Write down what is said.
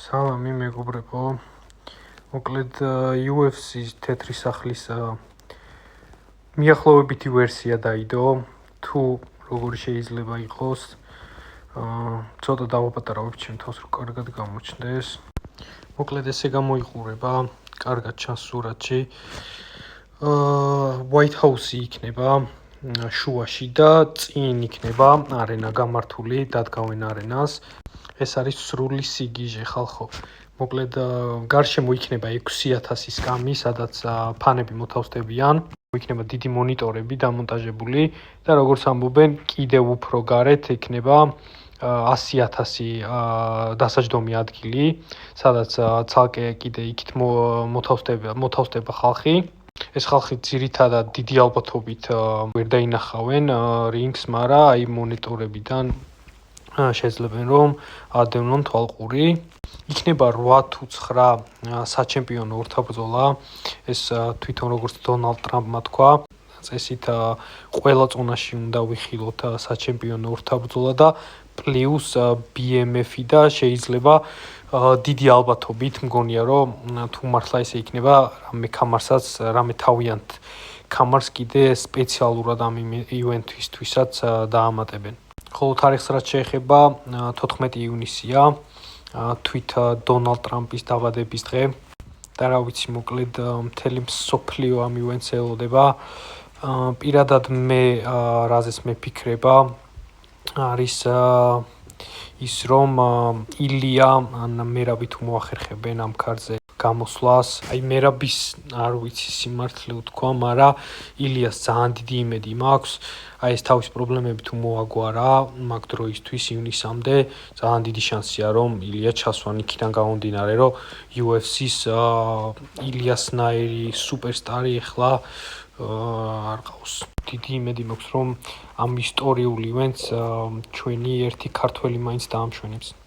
სალამი მეგობრებო, მოკლედ UFC-ს თეთრი სახლის მიახლოებითი ვერსია დაიდო, თუ როგორი შეიძლება იყოს, ცოტა დავაპატარავებ ჩემ თავს, რომ კარგად გამოჩნდეს. მოკლედ ესე გამოიყურება, კარგად ჩანს სურათში. White House-ი იქნება შუაში და წინ იქნება არენა გამართული, დადგავენ არენას. ეს არის სრული სიგიჟე ხალხო. მოკლედ გარშემო იქნება 6000-ის კამი, სადაც ფანები მოთავსდებიან. იქნება დიდი მონიტორები დამონტაჟებული და როგორც ამბობენ, კიდევ უფრო გარეთ იქნება 100000 დასაჯდომი ადგილი, სადაც ცალკე კიდე იქით მოთავსდება ხალხი. ეს ხალხი ძირითადად დიდი ალბათობით ვერ დაინახავენ რინგს, მაგრამ აი მონიტორებიდან შეძლებენ რომ ადევნონ თვალყური. იქნება 8 თუ 9 საჩემპიონო ორთაბრძოლა. ეს თვითონ როგორც დონალდ ტრამპმა თქვა, წესით ყველა ზონაში უნდა ვიხილოთ საჩემპიონო ორთაბრძოლა და პლუს BMF-ი და შეიძლება დიდი ალბათობით მგონია რომ თუ მართლა ესე იქნება, რამე კამარსაც, რამე თავიანთ კამარს კიდე სპეციალურად ამ ივენთისთვისაც დაამატებენ. ხოლო თარიღს რაც შეეხება 14 ივნისია, თვით დონალდ ტრამპის დაბადების დღე და რა ვიცი, მოკლედ მთელი მსოფლიო ამ ივენთს ელოდება. პირადად მე რაზეც მეფიქრება არის ის რომ ილია ან მერაბი თუ მოახერხებენ ამ ქარზე გამოსვლას. აი მერაბის არ ვიცი სიმართლე ვთქვა, მაგრამ ილიას ძალიან დიდი იმედი მაქვს. აი ეს თავის პრობლემები თუ მოაგვარა მაგ დროისთვის ივნისამდე, ძალიან დიდი შანსია რომ ილია ჩასვან იქიდან გამომდინარე, რომ UFC-ს ილიასნაირი სუპერსტარი ახლა არ ყავს. დიდი იმედი მაქვს რომ ამ ისტორიულ ივენთს ჩვენი ერთი ქართველი მაინც დაამშვენებს.